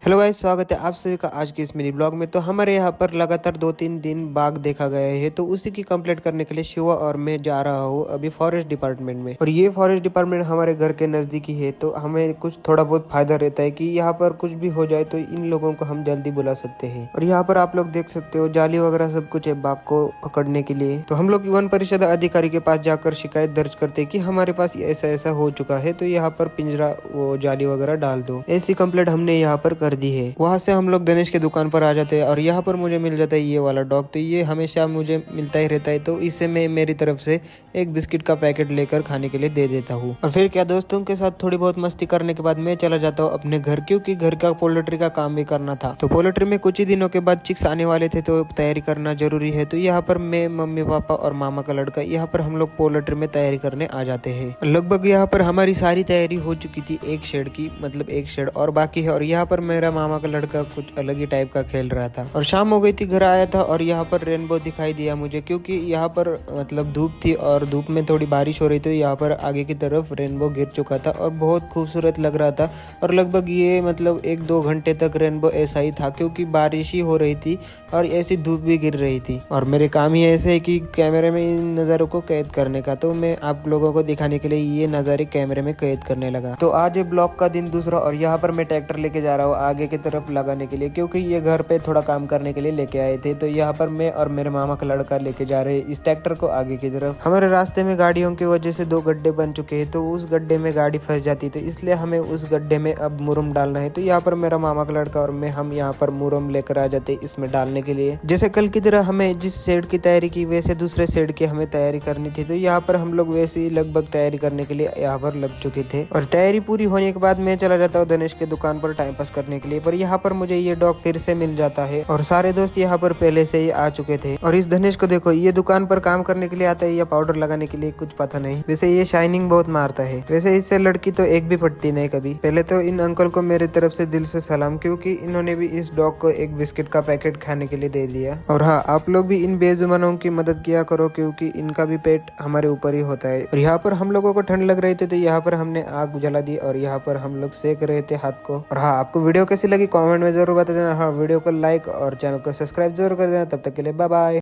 Hello guys, स्वागत है आप सभी का आज के इस मिनी ब्लॉग में। तो हमारे यहाँ पर लगातार 2-3 दिन बाघ देखा गया है, तो उसी की कंप्लेंट करने के लिए शिवा और मैं जा रहा हूँ अभी फॉरेस्ट डिपार्टमेंट में। और ये फॉरेस्ट डिपार्टमेंट हमारे घर के नजदीक ही है, तो हमें कुछ थोड़ा बहुत फायदा रहता है कि यहाँ पर कुछ भी हो जाए तो इन लोगों को हम जल्दी बुला सकते हैं। और यहाँ पर आप लोग देख सकते हो जाली वगैरह सब कुछ है बाघ को पकड़ने के लिए। तो हम लोग वन परिषद अधिकारी के पास जाकर शिकायत दर्ज करते कि हमारे पास ऐसा ऐसा हो चुका है, तो यहाँ पर पिंजरा वो जाली वगैरह डाल दो। ऐसी कंप्लेंट हमने यहाँ पर कर दी है। वहां से हम लोग दिनेश के दुकान पर आ जाते हैं और यहाँ पर मुझे मिल जाता है ये वाला डॉग। तो ये हमेशा मुझे मिलता ही रहता है, तो इससे मैं मेरी तरफ से एक बिस्किट का पैकेट लेकर खाने के लिए दे देता हूँ। और फिर क्या, दोस्तों के साथ थोड़ी बहुत मस्ती करने के बाद मैं चला जाता हूँ अपने घर, क्योंकि घर का पोल्ट्री का काम भी करना था। तो पोल्ट्री में कुछ ही दिनों के बाद चिक्स आने वाले थे, तो तैयारी करना जरूरी है। तो यहाँ पर मैं, मम्मी पापा और मामा का लड़का, यहाँ पर हम लोग पोल्ट्री में तैयारी करने आ जाते हैं। लगभग यहाँ पर हमारी सारी तैयारी हो चुकी थी, एक शेड की, मतलब एक शेड और बाकी है। और यहाँ पर मेरा मामा का लड़का कुछ अलग ही टाइप का खेल रहा था। और शाम हो गई थी, घर आया था और यहाँ पर रेनबो दिखाई दिया मुझे, क्योंकि यहाँ पर मतलब धूप थी और धूप में थोड़ी बारिश हो रही थी। यहाँ पर आगे की तरफ रेनबो गिर चुका था और बहुत खूबसूरत लग रहा था। और लगभग ये मतलब 1-2 घंटे तक रेनबो ऐसा ही था, क्योंकि बारिश ही हो रही थी और ऐसी धूप भी गिर रही थी। और मेरे काम ही ऐसे है कि कैमरे में इन नज़ारों को कैद करने का, तो मैं आप लोगों को दिखाने के लिए ये नज़ारे कैमरे में कैद करने लगा। तो आज ये ब्लॉग का दिन दूसरा, और यहाँ पर मैं ट्रैक्टर लेके जा रहा हूँ आगे की तरफ लगाने के लिए, क्योंकि ये घर पे थोड़ा काम करने के लिए लेके आए थे। तो यहाँ पर मैं और मेरे मामा का लड़का लेके जा रहे हैं इस ट्रैक्टर को आगे की तरफ। हमारे रास्ते में गाड़ियों की वजह से 2 गड्ढे बन चुके हैं, तो उस गड्ढे में गाड़ी फंस जाती थी, इसलिए हमें उस गड्ढे में अब मुरम डालना है। तो यहाँ पर मेरा मामा का लड़का और मैं, हम यहाँ पर मुरम लेकर आ जाते इसमें डालने के लिए। जैसे कल की तरह हमें जिस शेड की तैयारी की, वैसे दूसरे शेड की हमें तैयारी करनी थी। तो यहाँ पर हम लोग वैसे ही लगभग तैयारी करने के लिए यहाँ पर लग चुके थे। और तैयारी पूरी होने के बाद मैं चला जाता हूँ दिनेश के दुकान पर टाइम पास करने के लिए। पर यहाँ पर मुझे ये डॉग फिर से मिल जाता है और सारे दोस्त यहाँ पर पहले से ही आ चुके थे। और इस धनेश को देखो, ये दुकान पर काम करने के लिए आता है या पाउडर लगाने के लिए, कुछ पता नहीं। वैसे ये शाइनिंग बहुत मारता है। वैसे इससे लड़की तो एक भी फटती नहीं कभी। पहले तो इन अंकल को मेरी तरफ से दिल से सलाम, क्योंकि इन्होंने भी इस डॉग को एक बिस्किट का पैकेट खाने के लिए दे दिया। और हाँ, आप लोग भी इन बेजुबानों की मदद किया करो, क्योंकि इनका भी पेट हमारे ऊपर ही होता है। और यहाँ पर हम लोगों को ठंड लग रही थी, तो यहाँ पर हमने आग जला दी और यहाँ पर हम लोग सेक रहे थे हाथ को। और हाँ, आपको वीडियो कैसी लगी कमेंट में जरूर बता देना। हाँ, वीडियो को लाइक और चैनल को सब्सक्राइब जरूर कर देना। तब तक के लिए बाय बाय।